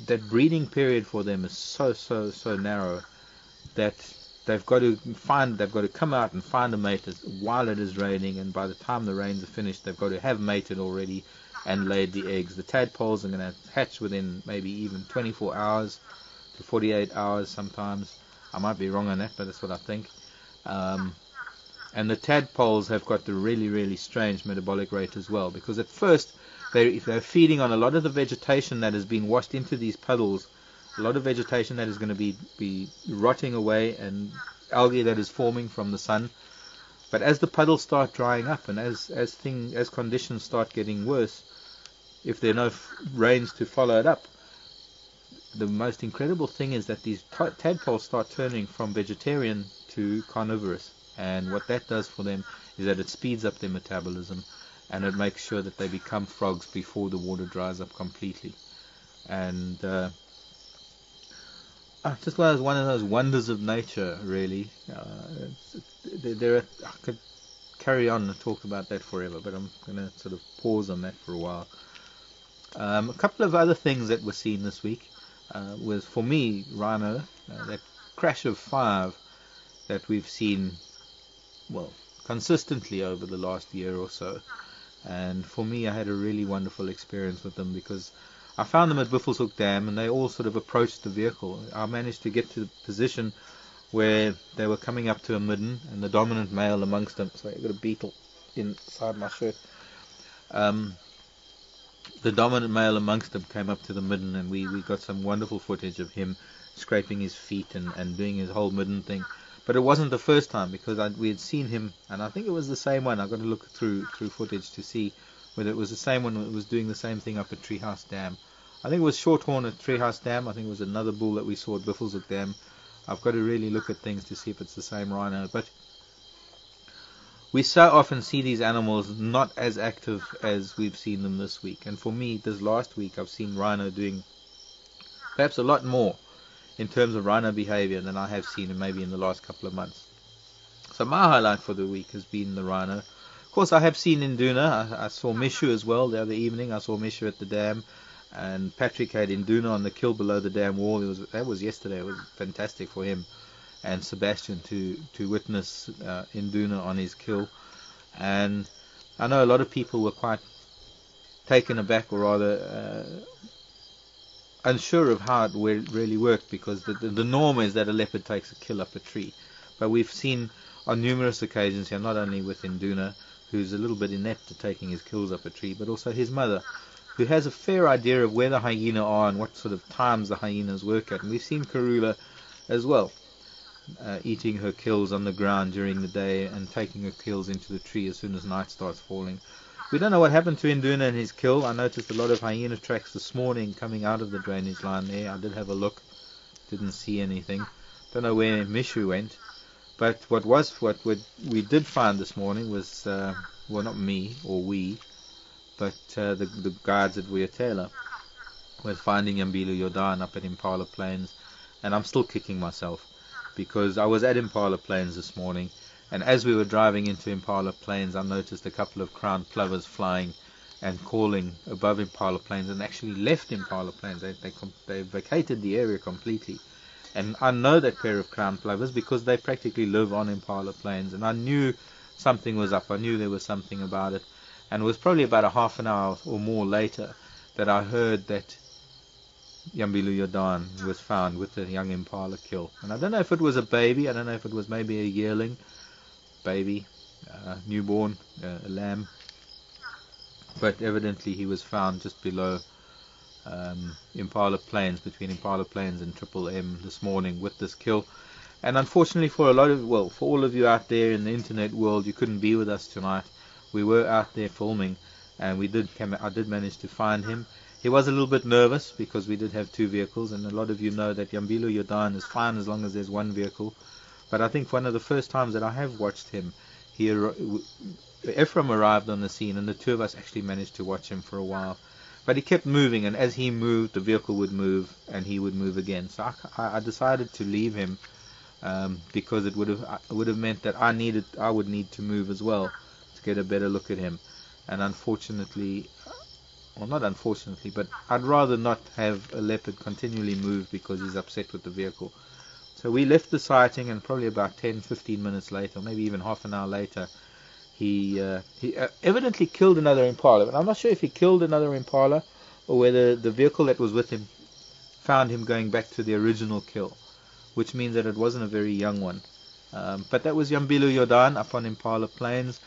that breeding period for them is so narrow that they've got to come out and find a mate while it is raining, and by the time the rains are finished, they've got to have mated already and laid the eggs. The tadpoles are going to hatch within maybe even 24 hours to 48 hours sometimes. I might be wrong on that, but that's what I think. And the tadpoles have got the really strange metabolic rate as well, because at first they're feeding on a lot of the vegetation that has been washed into these puddles, a lot of vegetation that is going to be rotting away, and algae that is forming from the sun. But as the puddles start drying up, and as conditions start getting worse, if there are no rains to follow it up, the most incredible thing is that these tadpoles start turning from vegetarian to carnivorous. And what that does for them is that it speeds up their metabolism, and it makes sure that they become frogs before the water dries up completely. And just one of those wonders of nature, really. I could carry on and talk about that forever, but I'm going to sort of pause on that for a while. A couple of other things that were seen this week was, for me, rhino, that crash of 5 that we've seen, well, consistently over the last year or so. And for me, I had a really wonderful experience with them, because I found them at Buffelshoek Dam, and they all sort of approached the vehicle. I managed to get to the position where they were coming up to a midden, and the dominant male amongst them, sorry, I've got a beetle inside my shirt. The dominant male amongst them came up to the midden, and we got some wonderful footage of him scraping his feet and doing his whole midden thing. But it wasn't the first time, because we had seen him, and I think it was the same one. I've got to look through footage to see whether it was the same one that was doing the same thing up at Treehouse Dam. I think it was Shorthorn at Treehouse Dam. I think it was another bull that we saw at Buffelshoek Dam. I've got to really look at things to see if it's the same rhino. But we so often see these animals not as active as we've seen them this week. And for me, this last week, I've seen rhino doing perhaps a lot more in terms of rhino behavior than I have seen maybe in the last couple of months. So my highlight for the week has been the rhino. Of course, I have seen Induna. I saw Mishu as well the other evening. I saw Mishu at the dam, and Patrick had Induna on the kill below the dam wall. That was yesterday. It was fantastic for him and Sebastian to witness Induna on his kill. And I know a lot of people were quite taken aback, or rather unsure of how it really worked, because the norm is that a leopard takes a kill up a tree. But we've seen on numerous occasions here, not only with Induna, who's a little bit inept at taking his kills up a tree, but also his mother, who has a fair idea of where the hyena are and what sort of times the hyenas work at. And we've seen Karula as well, eating her kills on the ground during the day and taking her kills into the tree as soon as night starts falling. We don't know what happened to Induna and his kill. I noticed a lot of hyena tracks this morning coming out of the drainage line there. I did have a look, didn't see anything. Don't know where Mishu went. But what we did find this morning was, well, not me or we, but the guards at Vuyatela was finding Yambilu Yordan up at Impala Plains. And I'm still kicking myself, because I was at Impala Plains this morning, and as we were driving into Impala Plains, I noticed a couple of crowned plovers flying and calling above Impala Plains, and actually left Impala Plains. They vacated the area completely. And I know that pair of crowned plovers because they practically live on Impala Plains, and I knew something was up. I knew there was something about it. And it was probably about a half an hour or more later that I heard that Yambilu Yordan was found with a young impala kill. And I don't know if it was a baby, I don't know if it was maybe a yearling, baby, newborn, a lamb, but evidently he was found just below Impala Plains, between Impala Plains and Triple M this morning with this kill. And unfortunately for for all of you out there in the internet world, you couldn't be with us tonight. We were out there filming, and I did manage to find him. He was a little bit nervous because we did have 2 vehicles, and a lot of you know that Yambilu Yordan is fine as long as there's 1 vehicle. But I think one of the first times that I have watched him, Ephraim arrived on the scene, and the 2 of us actually managed to watch him for a while. But he kept moving, and as he moved, the vehicle would move, and he would move again. So I decided to leave him because it would have meant that I would need to move as well to get a better look at him. And unfortunately, well, not unfortunately, but I'd rather not have a leopard continually move because he's upset with the vehicle. So we left the sighting, and probably about 10-15 minutes later, maybe even half an hour later, he evidently killed another impala. But I'm not sure if he killed another impala or whether the vehicle that was with him found him going back to the original kill, which means that it wasn't a very young one. But that was Yambilu Yodan up on Impala Plains.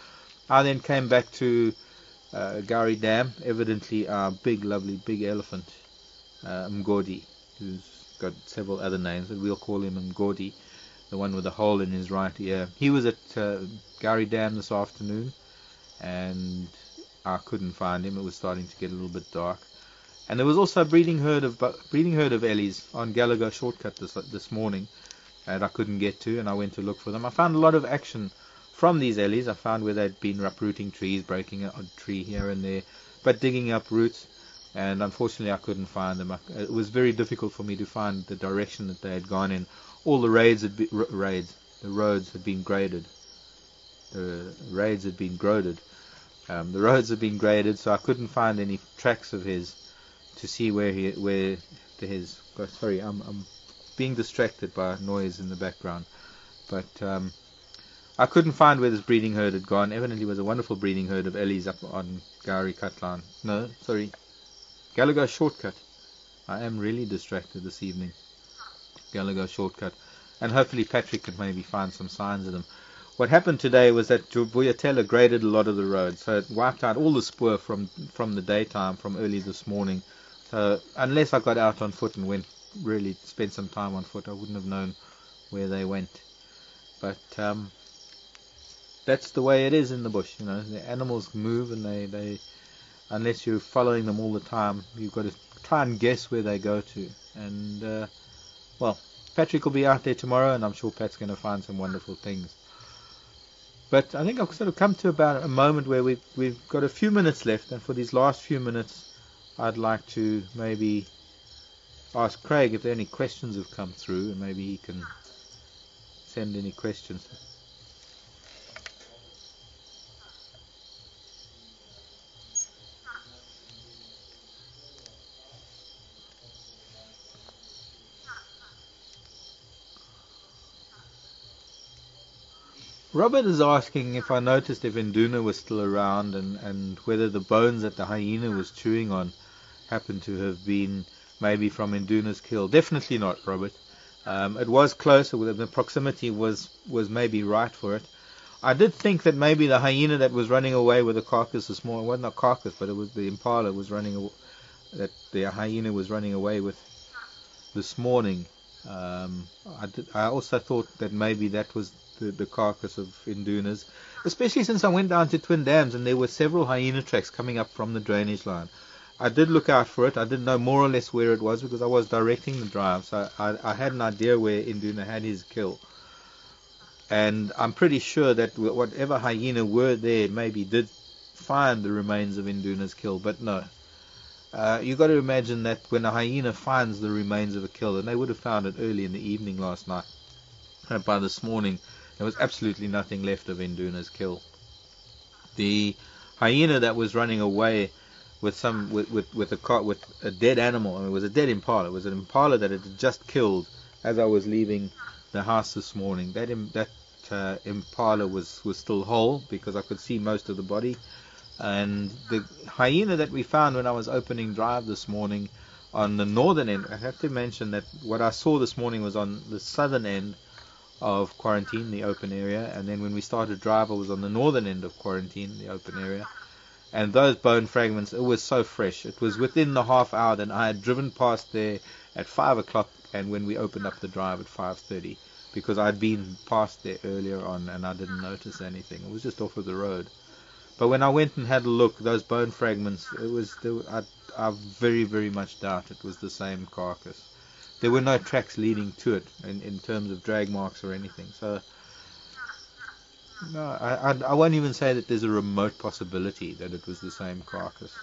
I then came back to Gari Dam, evidently our big, lovely, big elephant, Mgodi, who's got several other names, but we'll call him Mgodi, the one with the hole in his right ear. He was at Gari Dam this afternoon, and I couldn't find him. It was starting to get a little bit dark. And there was also a breeding herd of Ellies on Gallagher Shortcut this morning that I couldn't get to, and I went to look for them. I found a lot of action from these Ellies. I found where they'd been uprooting trees, breaking a tree here and there, but digging up roots. And unfortunately, I couldn't find them. It was very difficult for me to find the direction that they had gone in. All the roads had been graded. The roads had been graded, so I couldn't find any tracks of his to see sorry, I'm being distracted by noise in the background, but I couldn't find where this breeding herd had gone. Evidently, it was a wonderful breeding herd of Ellies up on Gari Katlan. No, sorry, Gallagher Shortcut. I am really distracted this evening. Gallagher Shortcut, and hopefully Patrick can maybe find some signs of them. What happened today was that Vuyatela graded a lot of the roads, so it wiped out all the spoor from the daytime, from early this morning. So unless I got out on foot and spent some time on foot, I wouldn't have known where they went. But that's the way it is in the bush. The animals move, and they unless you're following them all the time, you've got to try and guess where they go to. And well, Patrick will be out there tomorrow, and I'm sure Pat's going to find some wonderful things. But I think I've sort of come to about a moment where we've got a few minutes left, and for these last few minutes, I'd like to maybe ask Craig if there are any questions have come through, and maybe he can send any questions. Robert is asking if I noticed if Induna was still around, and whether the bones that the hyena was chewing on happened to have been maybe from Induna's kill. Definitely not, Robert. It was closer. The proximity was maybe right for it. I did think that maybe the hyena that was running away with the carcass this morning, well, not carcass, but it was the impala that the hyena was running away with this morning. I also thought that maybe that was the carcass of Induna's, especially since I went down to Twin Dams and there were several hyena tracks coming up from the drainage line. I did look out for it. I did know more or less where it was because I was directing the drive, so I had an idea where Induna had his kill. And I'm pretty sure that whatever hyena were there maybe did find the remains of Induna's kill, but no. You got to imagine that when a hyena finds the remains of a kill, and they would have found it early in the evening last night, by this morning, there was absolutely nothing left of Induna's kill. The hyena that was running away with a dead animal, I mean, it was a dead impala. It was an impala that it had just killed as I was leaving the house this morning. That impala was still whole because I could see most of the body. And the hyena that we found when I was opening drive this morning on the northern end, I have to mention that what I saw this morning was on the southern end of Quarantine, the open area, and then when we started drive I was on the northern end of Quarantine, the open area. And those bone fragments, it was so fresh. It was within the half hour that I had driven past there at 5 o'clock, and when we opened up the drive at 5:30, because I'd been past there earlier on and I didn't notice anything. It was just off of the road. But when I went and had a look, those bone fragments, I very, very much doubt it was the same carcass. There were no tracks leading to it in terms of drag marks or anything. So, no, I won't even say that there's a remote possibility that it was the same carcass.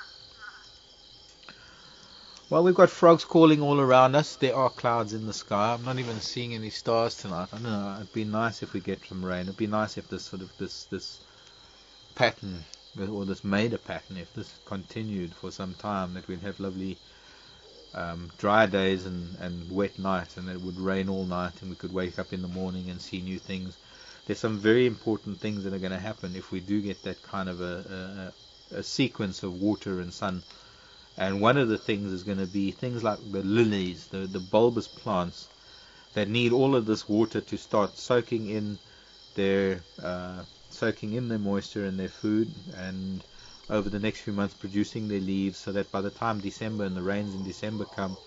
Well, we've got frogs calling all around us. There are clouds in the sky. I'm not even seeing any stars tonight. I don't know. It'd be nice if we get some rain. It'd be nice if this pattern or this made a pattern, if this continued for some time, that we'd have lovely dry days and wet nights, and it would rain all night, and we could wake up in the morning and see new things. There's some very important things that are going to happen if we do get that kind of a sequence of water and sun. And one of the things is going to be things like the lilies, the bulbous plants that need all of this water to start soaking in their moisture and their food, and over the next few months producing their leaves, so that by the time December and the rains in December come,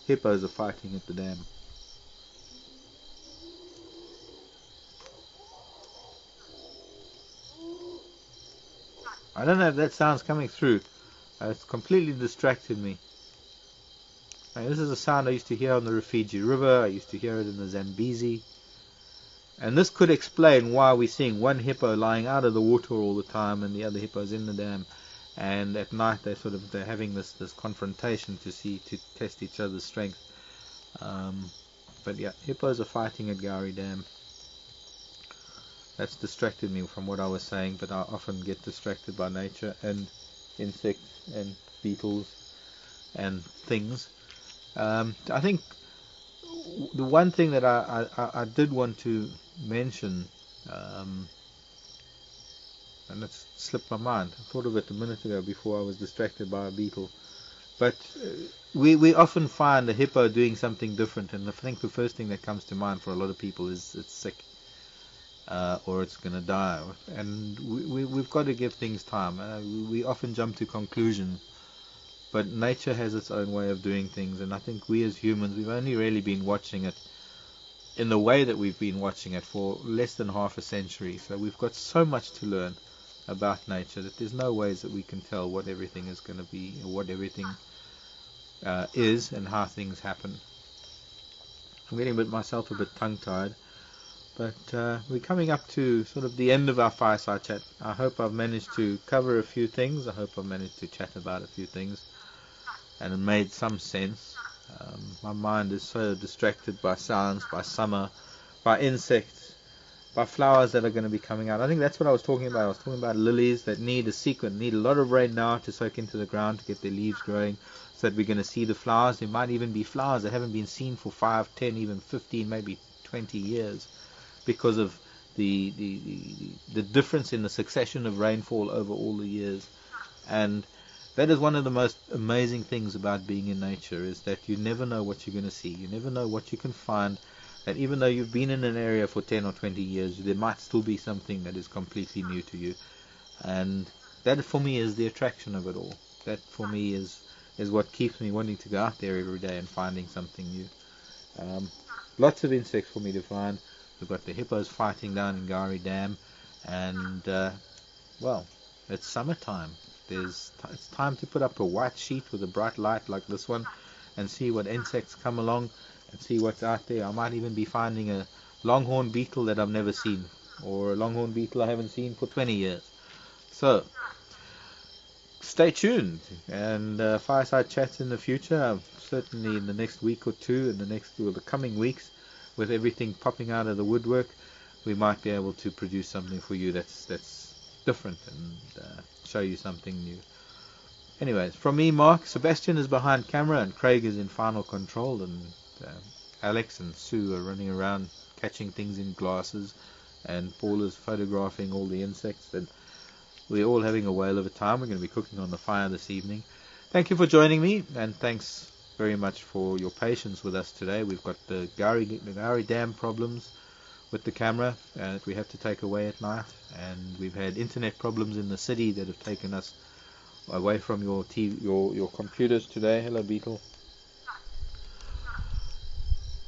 hippos are fighting at the dam. I don't know if that sound's coming through. It's completely distracted me. Now, this is a sound I used to hear on the Rufiji River. I used to hear it in the Zambezi. And this could explain why we're seeing one hippo lying out of the water all the time and the other hippos in the dam. And at night they're having this confrontation to test each other's strength. But yeah, hippos are fighting at Gowrie Dam. That's distracted me from what I was saying, but I often get distracted by nature and insects and beetles and things. I think the one thing that I did want to mention, and it's slipped my mind. I thought of it a minute ago before I was distracted by a beetle. But we often find a hippo doing something different, and I think the first thing that comes to mind for a lot of people is it's sick, or it's going to die. And we've got to give things time. We often jump to conclusions, but nature has its own way of doing things, and I think we as humans, we've only really been watching it in the way that we've been watching it for less than half a century. So we've got so much to learn about nature that there's no ways that we can tell what everything is going to be, or what everything is, and how things happen. I'm getting myself a bit tongue-tied, but we're coming up to sort of the end of our fireside chat. I hope I've managed to cover a few things. I hope I've managed to chat about a few things, and it made some sense. My mind is so distracted by sounds, by summer, by insects, by flowers that are going to be coming out. I think that's what I was talking about. I was talking about lilies that need a sequence, need a lot of rain now to soak into the ground to get their leaves growing, so that we're going to see the flowers. There might even be flowers that haven't been seen for 5, 10, even 15, maybe 20 years, because of the difference in the succession of rainfall over all the years. And that is one of the most amazing things about being in nature, is that you never know what you're going to see. You never know what you can find. That even though you've been in an area for 10 or 20 years, there might still be something that is completely new to you. And that for me is the attraction of it all. That for me is what keeps me wanting to go out there every day and finding something new. Lots of insects for me to find. We've got the hippos fighting down in Gowrie Dam, and well, it's summertime. It's time to put up a white sheet with a bright light like this one and see what insects come along and see what's out there. I might even be finding a longhorn beetle that I've never seen, or a longhorn beetle I haven't seen for 20 years. So stay tuned, and fireside chats in the future, certainly in the next week or two, in the coming weeks, with everything popping out of the woodwork, we might be able to produce something for you that's different, and show you something new. Anyways, from me, Mark, Sebastian is behind camera, and Craig is in final control, and Alex and Sue are running around catching things in glasses, and Paul is photographing all the insects, and we're all having a whale of a time. We're going to be cooking on the fire this evening. Thank you for joining me, and thanks very much for your patience with us today. We've got the Gowrie Dam problems with the camera that we have to take away at night, and we've had internet problems in the city that have taken us away from your computers today. Hello, Beetle.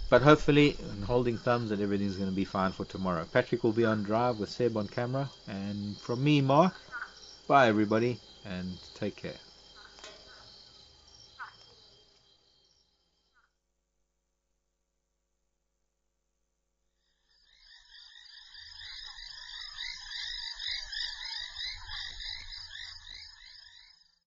But hopefully, and holding thumbs, that everything's going to be fine for tomorrow. Patrick will be on drive with Seb on camera, and from me, Mark, bye everybody, and take care.